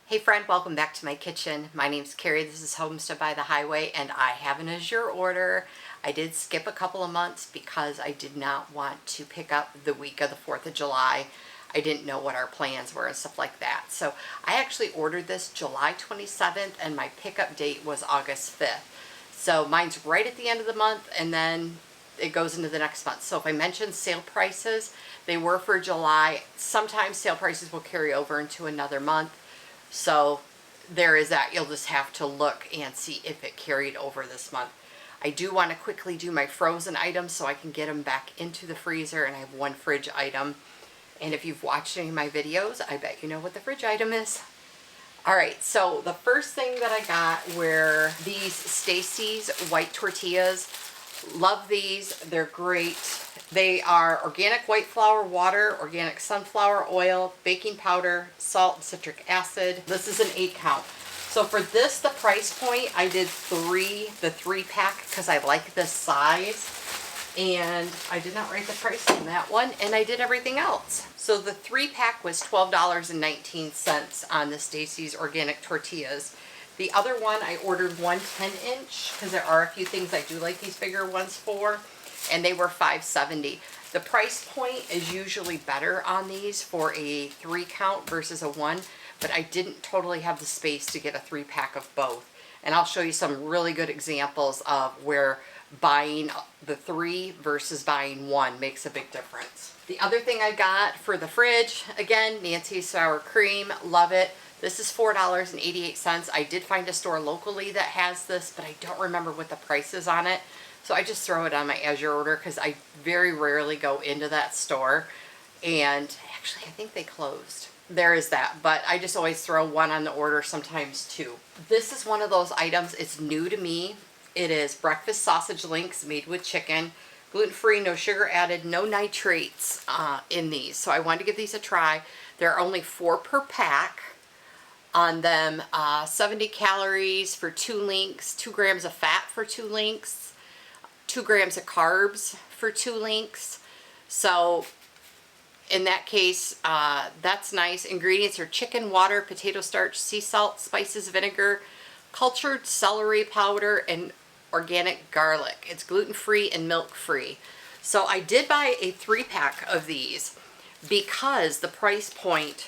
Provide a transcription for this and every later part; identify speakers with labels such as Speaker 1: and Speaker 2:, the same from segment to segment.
Speaker 1: Hey friend, welcome back to my kitchen. My name's Kari, this is Homestead by the Highway, and I have an Azure order. I did skip a couple of months because I did not want to pick up the week of the 4th of July. I didn't know what our plans were and stuff like that. So I actually ordered this July 27th and my pickup date was August 5th. So mine's right at the end of the month and then it goes into the next month. So if I mention sale prices, they were for July. Sometimes sale prices will carry over into another month. So there is that. You'll just have to look and see if it carried over this month. I do want to quickly do my frozen items so I can get them back into the freezer, and I have one fridge item. And if you've watched any of my videos, I bet you know what the fridge item is. Alright, so the first thing that I got were these Stacy's white tortillas. Love these. They're great. They are organic white flour, water, organic sunflower oil, baking powder, salt, and citric acid. This is an 8 count. So for this, the price point, I did the 3-pack because I like this size. And I did not write the price on that one, and I did everything else. So the 3-pack was $12.19 on the Stacy's organic tortillas. The other one, I ordered one 10-inch because there are a few things I do like these bigger ones for, and they were $5.70. The price point is usually better on these for a 3 count versus a 1, but I didn't totally have the space to get a 3-pack of both. And I'll show you some really good examples of where buying the 3 versus buying 1 makes a big difference. The other thing I got for the fridge, again, Nancy's sour cream, love it. This is $4.88. I did find a store locally that has this, but I don't remember what the price is on it. So I just throw it on my Azure order because I very rarely go into that store. And actually, I think they closed. There is that, but I just always throw one on the order, sometimes 2. This is one of those items, it's new to me. It is breakfast sausage links made with chicken. Gluten-free, no sugar added, no nitrates in these. So I wanted to give these a try. There are only 4 per pack on them. 70 calories for 2 links, 2 grams of fat for 2 links, 2 grams of carbs for 2 links. So in that case, that's nice. Ingredients are chicken, water, potato starch, sea salt, spices, vinegar, cultured celery powder, and organic garlic. It's gluten-free and milk-free. So I did buy a 3-pack of these because the price point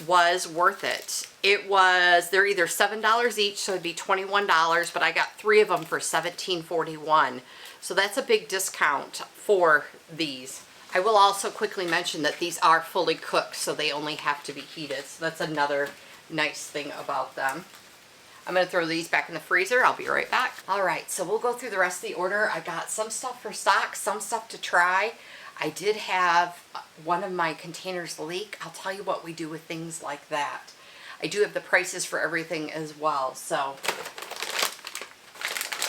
Speaker 1: was worth it. They're either $7 each, so it'd be $21, but I got 3 of them for $17.41. So that's a big discount for these. I will also quickly mention that these are fully cooked, so they only have to be heated. So that's another nice thing about them. I'm going to throw these back in the freezer. I'll be right back. Alright, so we'll go through the rest of the order. I got some stuff for stock, some stuff to try. I did have one of my containers leak. I'll tell you what we do with things like that. I do have the prices for everything as well. So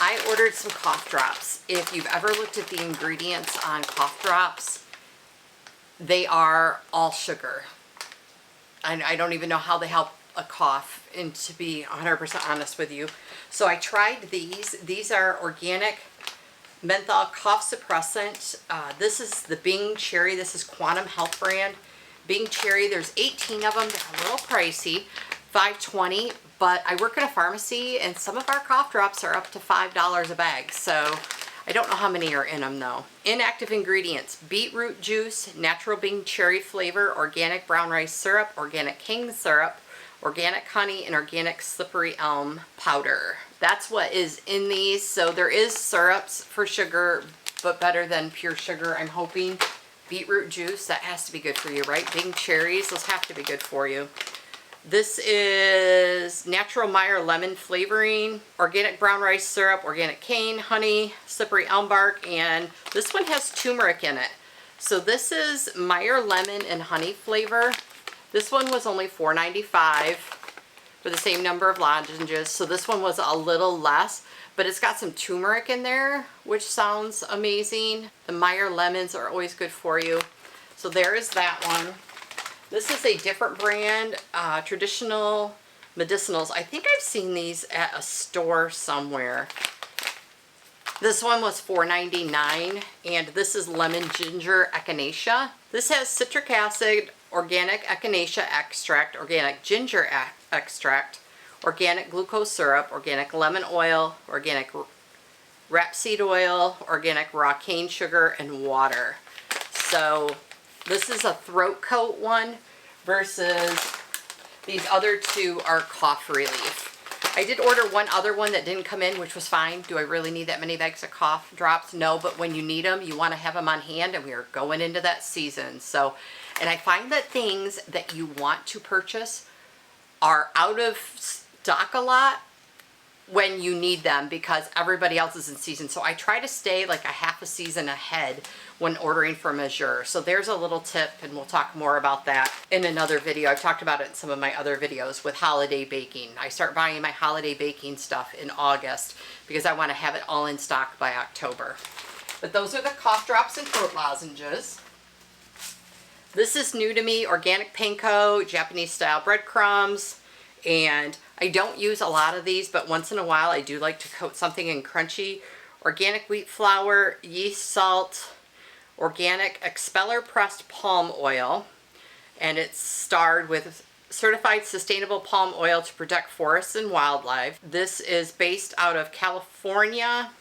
Speaker 1: I ordered some cough drops. If you've ever looked at the ingredients on cough drops, they are all sugar. I don't even know how they help a cough, and to be 100% honest with you. So I tried these. These are organic menthol cough suppressant. This is the Bing Cherry. This is Quantum Health brand. Bing Cherry, there's 18 of them. They're a little pricey, $5.20, but I work in a pharmacy and some of our cough drops are up to $5 a bag. So I don't know how many are in them though. Inactive ingredients: beetroot juice, natural Bing Cherry flavor, organic brown rice syrup, organic cane syrup, organic honey, and organic slippery elm powder. That's what is in these. So there is syrups for sugar, but better than pure sugar, I'm hoping. Beetroot juice, that has to be good for you, right? Bing cherries, those have to be good for you. This is natural Meyer lemon flavoring, organic brown rice syrup, organic cane, honey, slippery elm bark, and this one has turmeric in it. So this is Meyer lemon and honey flavor. This one was only $4.95 for the same number of lozenges. So this one was a little less, but it's got some turmeric in there, which sounds amazing. The Meyer lemons are always good for you. So there is that one. This is a different brand, traditional medicinals. I think I've seen these at a store somewhere. This one was $4.99, and this is lemon ginger echinacea. This has citric acid, organic echinacea extract, organic ginger extract, organic glucose syrup, organic lemon oil, organic rapeseed oil, organic raw cane sugar, and water. So this is a throat coat one versus these other two are cough relief. I did order one other one that didn't come in, which was fine. Do I really need that many bags of cough drops? No, but when you need them, you want to have them on hand, and we are going into that season. So, and I find that things that you want to purchase are out of stock a lot when you need them because everybody else is in season. So I try to stay like a half a season ahead when ordering from Azure. So there's a little tip, and we'll talk more about that in another video. I've talked about it in some of my other videos with holiday baking. I start buying my holiday baking stuff in August because I want to have it all in stock by October. But those are the cough drops and throat lozenges. This is new to me, organic panko, Japanese style breadcrumbs, and I don't use a lot of these, but once in a while I do like to coat something in crunchy. Organic wheat flour, yeast salt, organic expeller pressed palm oil, and it's starred with certified sustainable palm oil to protect forests and wildlife. This is based out of California,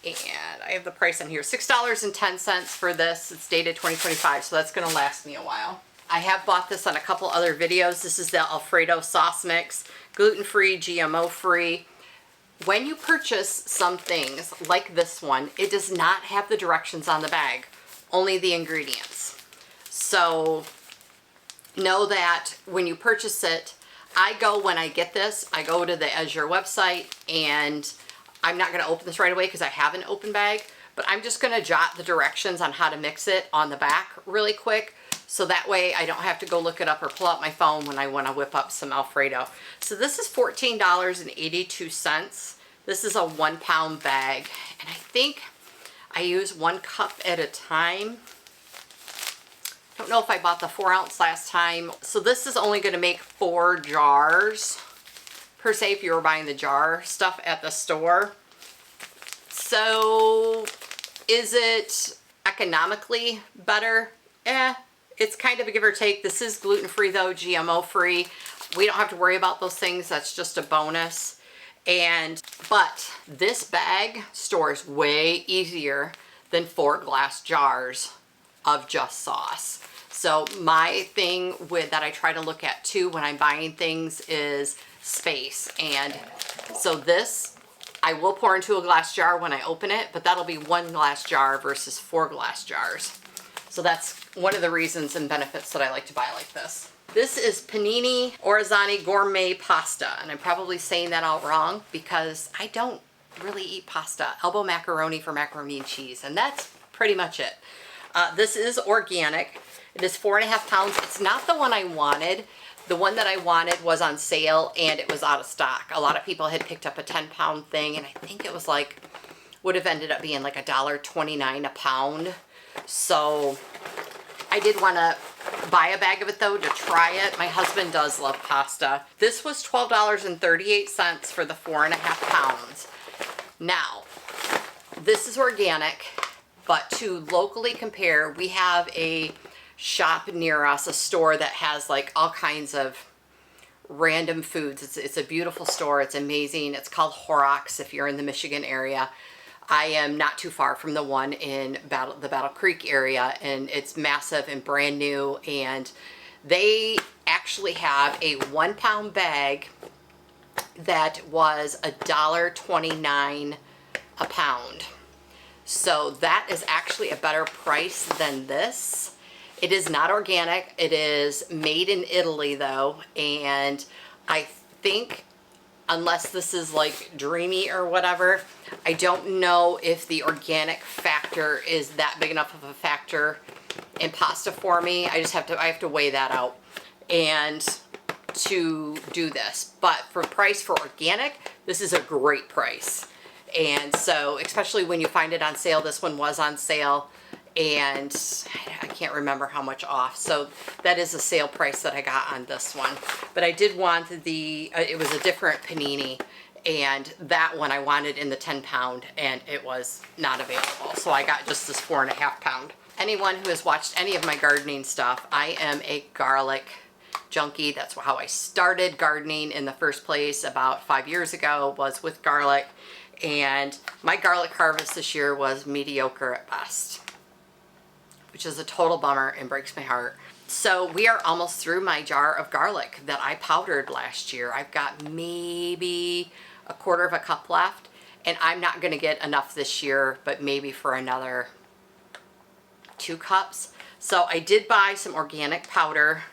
Speaker 1: and I have the price on here, $6.10 for this. It's dated 2025, so that's going to last me a while. I have bought this on a couple other videos. This is the Alfredo sauce mix, gluten-free, GMO-free. When you purchase some things like this one, it does not have the directions on the bag, only the ingredients. So know that when you purchase it, when I get this, I go to the Azure website, and I'm not going to open this right away because I have an open bag, but I'm just going to jot the directions on how to mix it on the back really quick. So that way I don't have to go look it up or pull out my phone when I want to whip up some Alfredo. So this is $14.82. This is a 1 pound bag. And I think I use 1 cup at a time. I don't know if I bought the 4 ounce last time. So this is only going to make 4 jars per se if you were buying the jar stuff at the store. So is it economically better? It's kind of a give or take. This is gluten-free though, GMO-free. We don't have to worry about those things. That's just a bonus. But this bag stores way easier than 4 glass jars of just sauce. So my thing that I try to look at too when I'm buying things is space. And so this, I will pour into a glass jar when I open it, but that'll be 1 glass jar versus 4 glass jars. So that's one of the reasons and benefits that I like to buy like this. This is Panini Orizani Gourmet Pasta, and I'm probably saying that all wrong because I don't really eat pasta. Elbow macaroni for macaroni and cheese, and that's pretty much it. This is organic. It is 4.5 pounds. It's not the one I wanted. The one that I wanted was on sale and it was out of stock. A lot of people had picked up a 10-pound thing, and I think it was like, would have ended up being like $1.29 a pound. So I did want to buy a bag of it though to try it. My husband does love pasta. This was $12.38 for the 4.5 pounds. Now, this is organic, but to locally compare, we have a shop near us, a store that has like all kinds of random foods. It's a beautiful store. It's amazing. It's called Horrocks if you're in the Michigan area. I am not too far from the one in the Battle Creek area, and it's massive and brand new, and they actually have a 1 pound bag that was $1.29 a pound. So that is actually a better price than this. It is not organic. It is made in Italy though, and I think unless this is like dreamy or whatever, I don't know if the organic factor is that big enough of a factor in pasta for me. I have to weigh that out and to do this. But for price for organic, this is a great price. And so, especially when you find it on sale, this one was on sale, and I can't remember how much off. So that is a sale price that I got on this one. But I did want it was a different panini, and that one I wanted in the 10 pound, and it was not available. So I got just this 4.5 pound. anyone who has watched any of my gardening stuff, I am a garlic junkie. That's how I started gardening in the first place about 5 years ago, was with garlic. And my garlic harvest this year was mediocre at best, which is a total bummer and breaks my heart. So we are almost through my jar of garlic that I powdered last year. I've got maybe a quarter of a cup left, and I'm not gonna get enough this year, but maybe for another 2 cups. So I did buy some organic powder,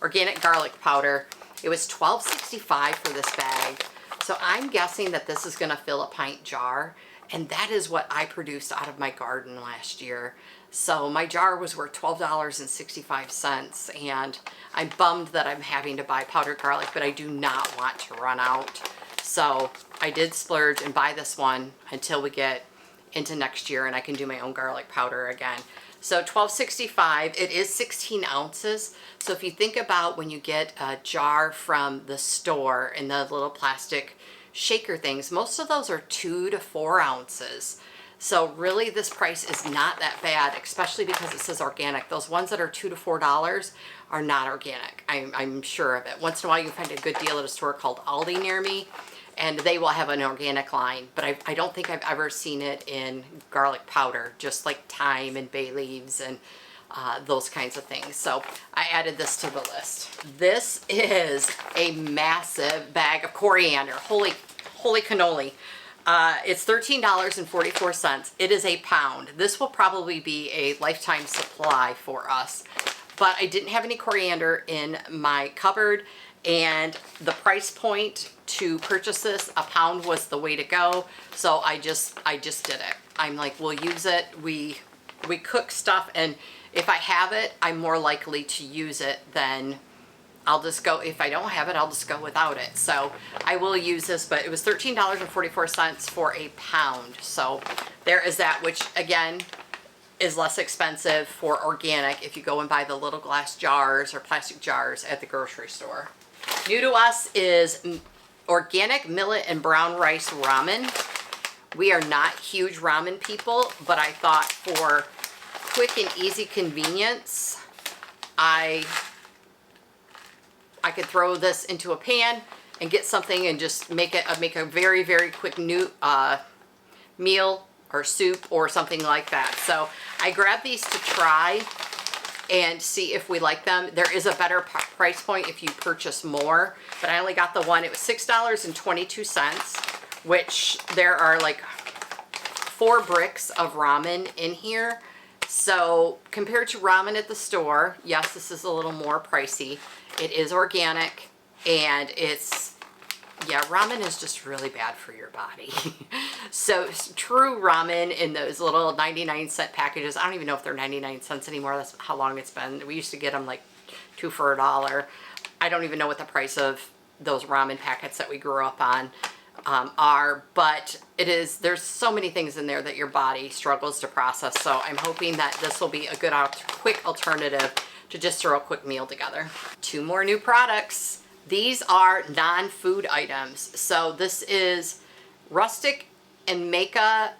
Speaker 1: organic garlic powder. It was $12.65 for this bag. So I'm guessing that this is gonna fill a pint jar, and that is what I produced out of my garden last year. So my jar was worth $12.65, and I'm bummed that I'm having to buy powdered garlic, but I do not want to run out. So I did splurge and buy this one until we get into next year and I can do my own garlic powder again. So $12.65, it is 16 ounces. So if you think about when you get a jar from the store in the little plastic shaker things, most of those are 2 to 4 ounces. So really this price is not that bad, especially because it says organic. Those ones that are $2 to $4 are not organic. I'm sure of it. Once in a while you find a good deal at a store called Aldi near me, and they will have an organic line, but I don't think I've ever seen it in garlic powder, just like thyme and bay leaves and those kinds of things. So I added this to the list. This is a massive bag of coriander. Holy cannoli. It's $13.44. It is a pound. This will probably be a lifetime supply for us, but I didn't have any coriander in my cupboard, and the price point to purchase this, a pound, was the way to go. So I just did it. I'm like, we'll use it. We cook stuff, and if I have it, I'm more likely to use it than I'll just go. If I don't have it, I'll just go without it. So I will use this, but it was $13.44 for a pound. So there is that, which again is less expensive for organic if you go and buy the little glass jars or plastic jars at the grocery store. New to us is organic millet and brown rice ramen. We are not huge ramen people, but I thought for quick and easy convenience, I could throw this into a pan and get something and just make a very, very quick new meal or soup or something like that. So I grabbed these to try and see if we like them. There is a better price point if you purchase more, but I only got the one. It was $6.22, which there are like 4 bricks of ramen in here. So compared to ramen at the store, yes, this is a little more pricey. It is organic, and yeah, ramen is just really bad for your body. So true ramen in those little 99-cent packages, I don't even know if they're 99 cents anymore. That's how long it's been. We used to get them like 2 for $1. I don't even know what the price of those ramen packets that we grew up on are, but there's so many things in there that your body struggles to process. So I'm hoping that this will be a good quick alternative to just throw a quick meal together. 2 more new products. These are non-food items. So this is Rustic and Meka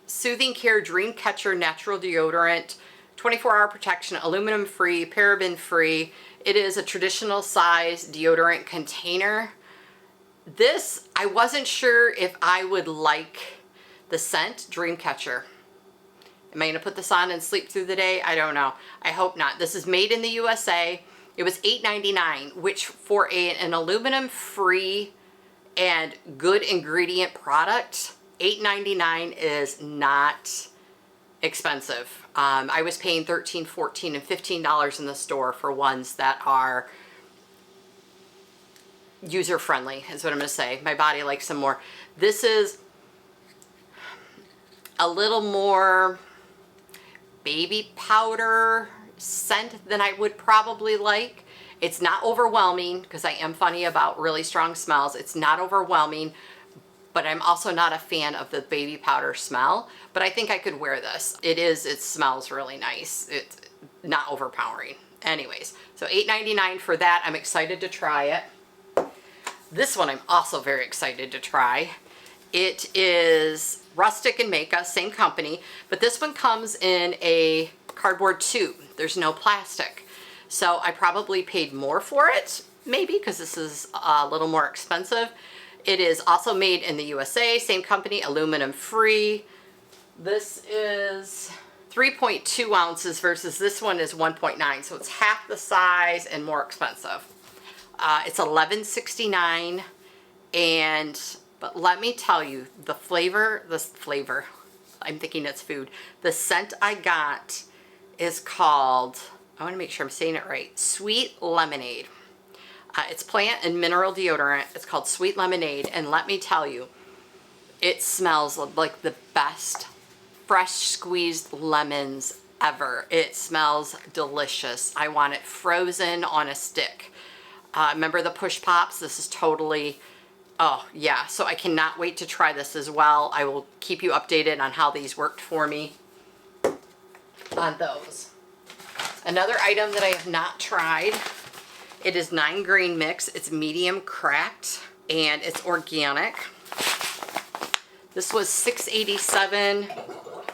Speaker 1: Soothing Care Dream Catcher Natural Deodorant, 24-hour protection, aluminum free, paraben free. It is a traditional size deodorant container. This, I wasn't sure if I would like the scent Dreamcatcher. Am I gonna put this on and sleep through the day? I don't know. I hope not. This is made in the USA. It was $8.99, which for an aluminum free and good ingredient product, $8.99 is not expensive. I was paying $13, $14, and $15 in the store for ones that are user-friendly, is what I'm gonna say. My body likes them more. This is a little more baby powder scent than I would probably like. It's not overwhelming, because I am funny about really strong smells. It's not overwhelming, but I'm also not a fan of the baby powder smell, but I think I could wear this. It smells really nice. It's not overpowering. Anyways, so $8.99 for that. I'm excited to try it. This one I'm also very excited to try. It is Rustic and Meka, same company, but this one comes in a cardboard tube. There's no plastic. So I probably paid more for it, maybe, because this is a little more expensive. It is also made in the USA, same company, aluminum free. This is 3.2 ounces versus this one is 1.9, so it's half the size and more expensive. It's $11.69, but let me tell you, the flavor, I'm thinking it's food. The scent I got is called, I want to make sure I'm saying it right, Sweet Lemonade. It's plant and mineral deodorant. It's called Sweet Lemonade, and let me tell you, it smells like the best fresh squeezed lemons ever. It smells delicious. I want it frozen on a stick. Remember the push pops? This is totally, oh yeah, so I cannot wait to try this as well. I will keep you updated on how these worked for me on those. Another item that I have not tried, it is 9 grain mix. It's medium cracked and it's organic. This was $6.87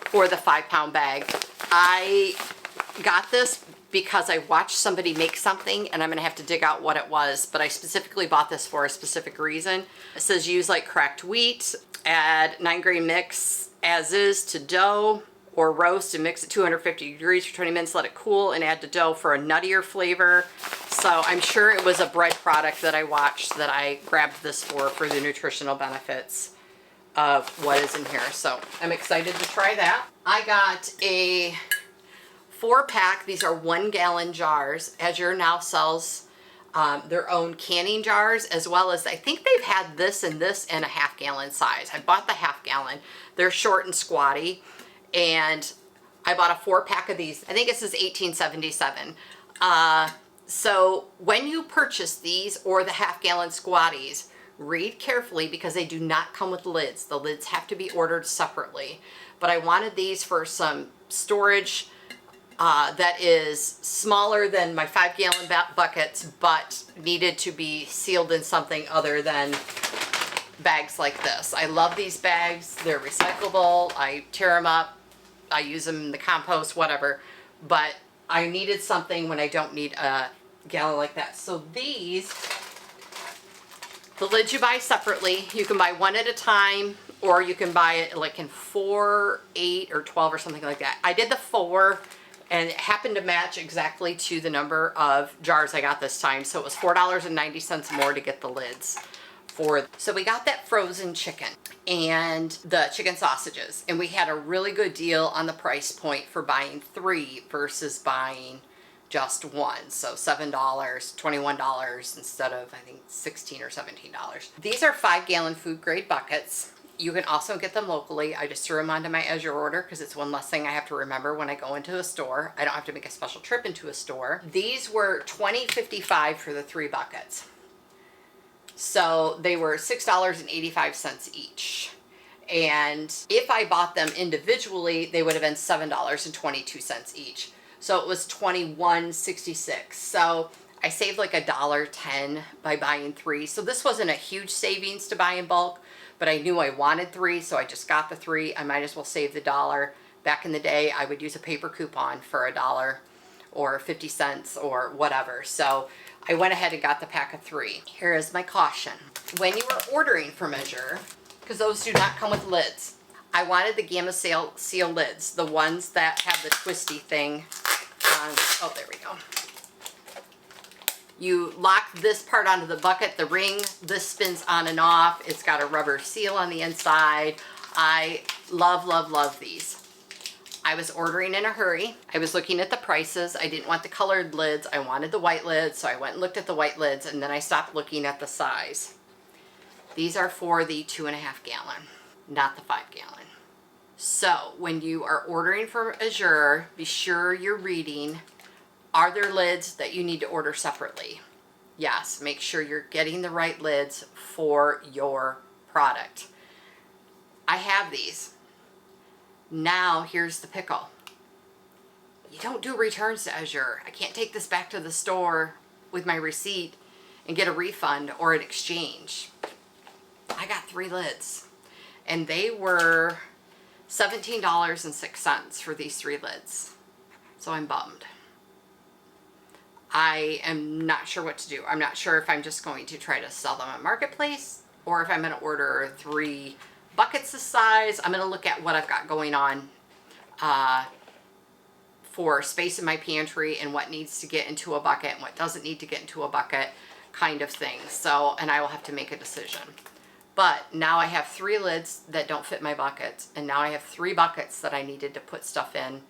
Speaker 1: for the 5-pound bag. I got this because I watched somebody make something and I'm gonna have to dig out what it was, but I specifically bought this for a specific reason. It says use like cracked wheat, add 9 grain mix as is to dough, or roast and mix at 250 degrees for 20 minutes, let it cool, and add to dough for a nuttier flavor. So I'm sure it was a bread product that I watched that I grabbed this for the nutritional benefits of what is in here. So I'm excited to try that. I got a 4-pack. These are 1-gallon jars. Azure now sells their own canning jars, as well as I think they've had this and this in a 1/2-gallon size. I bought the 1/2-gallon. They're short and squatty, and I bought a 4-pack of these. I think this is $18.77. So when you purchase these or the 1/2-gallon squatties, read carefully because they do not come with lids. The lids have to be ordered separately. But I wanted these for some storage that is smaller than my 5-gallon buckets, but needed to be sealed in something other than bags like this. I love these bags. They're recyclable. I tear them up. I use them in the compost, whatever. But I needed something when I don't need a gallon like that. So these, the lids you buy separately. You can buy one at a time, or you can buy it like in 4, 8, or 12 or something like that. I did the 4, and it happened to match exactly to the number of jars I got this time. So it was $4.90 more to get the lids. So we got that frozen chicken and the chicken sausages, and we had a really good deal on the price point for buying 3 versus buying just 1. So $7, $21 instead of I think $16 or $17. These are 5-gallon food grade buckets. You can also get them locally. I just threw them onto my Azure order because it's one less thing I have to remember when I go into a store. I don't have to make a special trip into a store. These were $20.55 for the 3 buckets. So they were $6.85 each. And if I bought them individually, they would have been $7.22 each. So it was $21.66. So I saved like $1.10 by buying 3. So this wasn't a huge savings to buy in bulk, but I knew I wanted 3, so I just got the 3. I might as well save the $1. Back in the day, I would use a paper coupon for $1 or 50 cents or whatever. So I went ahead and got the pack of 3. Here is my caution. When you are ordering from Azure, because those do not come with lids, I wanted the Gamma Seal lids, the ones that have the twisty thing on. Oh, there we go. You lock this part onto the bucket, the ring, this spins on and off. It's got a rubber seal on the inside. I love, love, love these. I was ordering in a hurry. I was looking at the prices. I didn't want the colored lids. I wanted the white lids, so I went and looked at the white lids, and then I stopped looking at the size. These are for the 2.5-gallon, not the 5-gallon. So when you are ordering from Azure, be sure you're reading, are there lids that you need to order separately? Yes, make sure you're getting the right lids for your product. I have these. Now here's the pickle. You don't do returns to Azure. I can't take this back to the store with my receipt and get a refund or an exchange. I got 3 lids, and they were $17.06 for these 3 lids. So I'm bummed. I am not sure what to do. I'm not sure if I'm just going to try to sell them on Marketplace or if I'm going to order 3 buckets this size. I'm going to look at what I've got going on for space in my pantry and what needs to get into a bucket and what doesn't need to get into a bucket, kind of thing. So, and I will have to make a decision. But now I have 3 lids that don't fit my buckets, and now I have 3 buckets that I needed to put stuff in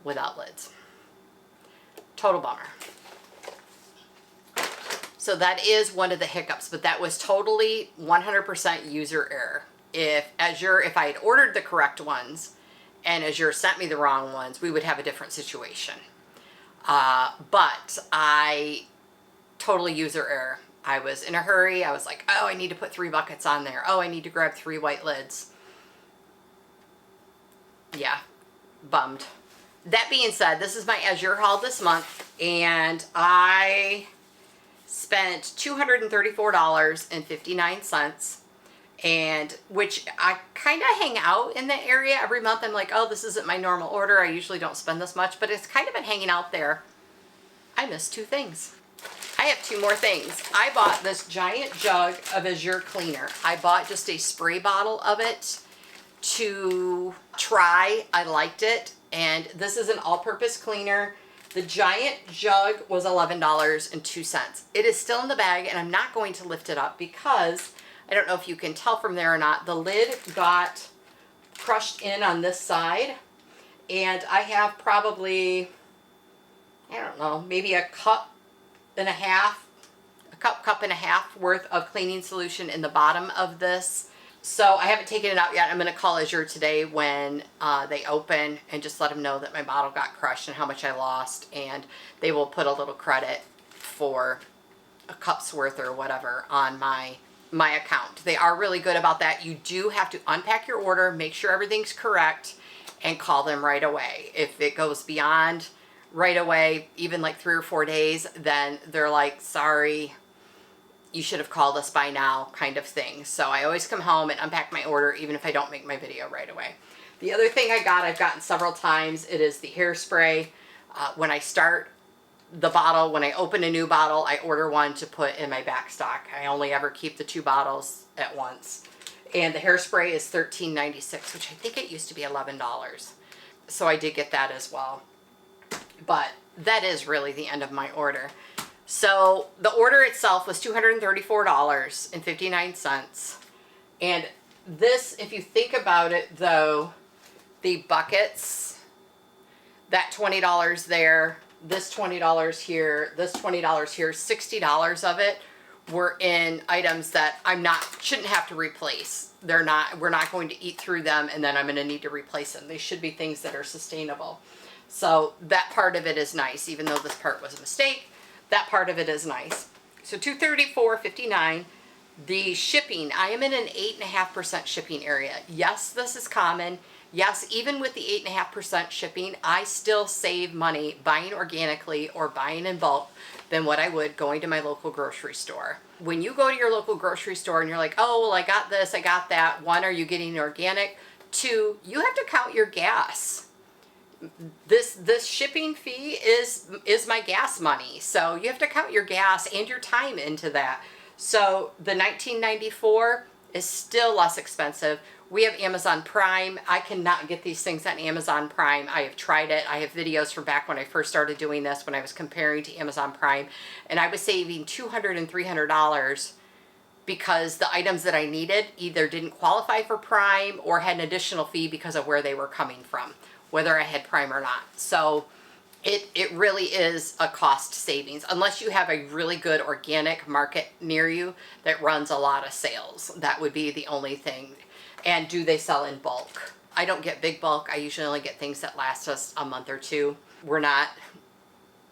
Speaker 1: without lids. Total bummer. So that is one of the hiccups, but that was totally 100% user error. If I had ordered the correct ones and Azure sent me the wrong ones, we would have a different situation. But I totally user error. I was in a hurry. I was like, oh, I need to put 3 buckets on there. Oh, I need to grab 3 white lids. Yeah, bummed. That being said, this is my Azure haul this month, and I spent $234.59, and which I kind of hang out in the area every month. I'm like, oh, this isn't my normal order. I usually don't spend this much, but it's kind of been hanging out there. I missed 2 things. I have 2 more things. I bought this giant jug of Azure cleaner. I bought just a spray bottle of it to try. I liked it, and this is an all-purpose cleaner. The giant jug was $11.02. It is still in the bag, and I'm not going to lift it up because I don't know if you can tell from there or not. The lid got crushed in on this side, and I have probably, I don't know, maybe a cup and a half worth of cleaning solution in the bottom of this. So I haven't taken it out yet. I'm going to call Azure today when they open and just let them know that my bottle got crushed and how much I lost, and they will put a little credit for a cup's worth or whatever on my account. They are really good about that. You do have to unpack your order, make sure everything's correct, and call them right away. If it goes beyond right away, even like 3 or 4 days, then they're like, sorry, you should have called us by now, kind of thing. So I always come home and unpack my order, even if I don't make my video right away. The other thing I've gotten several times, it is the hairspray. When I start the bottle, when I open a new bottle, I order one to put in my back stock. I only ever keep the 2 bottles at once. And the hairspray is $13.96, which I think it used to be $11. So I did get that as well. But that is really the end of my order. So the order itself was $234.59. And this, if you think about it though, the buckets, that $20 there, this $20 here, this $20 here, $60 of it were in items that shouldn't have to replace. We're not going to eat through them, and then I'm going to need to replace them. They should be things that are sustainable. So that part of it is nice, even though this part was a mistake. That part of it is nice. So $234.59. The shipping, I am in an 8.5% shipping area. Yes, this is common. Yes, even with the 8.5% shipping, I still save money buying organically or buying in bulk than what I would going to my local grocery store. When you go to your local grocery store and you're like, oh, well, I got this, I got that. 1, are you getting organic? 2, you have to count your gas. This shipping fee is my gas money. So you have to count your gas and your time into that. So the $19.94 is still less expensive. We have Amazon Prime. I cannot get these things on Amazon Prime. I have tried it. I have videos from back when I first started doing this, when I was comparing to Amazon Prime, and I was saving $200 and $300 because the items that I needed either didn't qualify for Prime or had an additional fee because of where they were coming from, whether I had Prime or not. So it really is a cost savings, unless you have a really good organic market near you that runs a lot of sales. That would be the only thing. And do they sell in bulk? I don't get big bulk. I usually only get things that last us a month or 2. We're not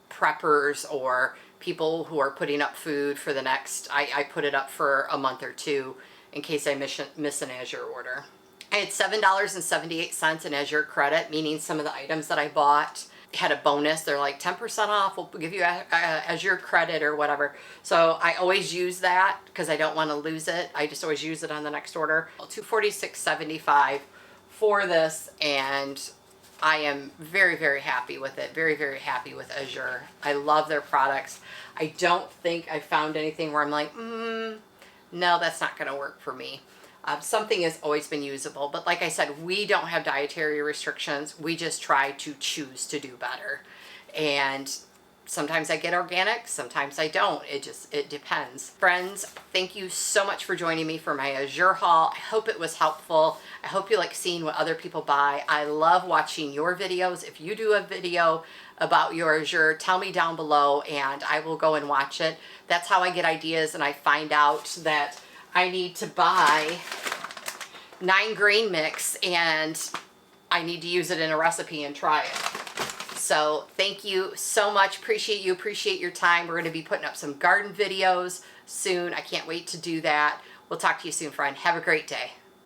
Speaker 1: preppers or people who are putting up food for the next, I put it up for a month or 2 in case I miss an Azure order. I had $7.78 in Azure credit, meaning some of the items that I bought had a bonus. They're like 10% off. We'll give you Azure credit or whatever. So I always use that because I don't want to lose it. I just always use it on the next order. $246.75 for this, and I am very, very happy with it. Very, very happy with Azure. I love their products. I don't think I found anything where I'm like, no, that's not going to work for me. Something has always been usable, but like I said, we don't have dietary restrictions. We just try to choose to do better. And sometimes I get organic, sometimes I don't. It depends. Friends, thank you so much for joining me for my Azure haul. I hope it was helpful. I hope you like seeing what other people buy. I love watching your videos. If you do a video about your Azure, tell me down below and I will go and watch it. That's how I get ideas, and I find out that I need to buy 9 grain mix and I need to use it in a recipe and try it. So thank you so much. Appreciate you. Appreciate your time. We're going to be putting up some garden videos soon. I can't wait to do that. We'll talk to you soon, friend. Have a great day.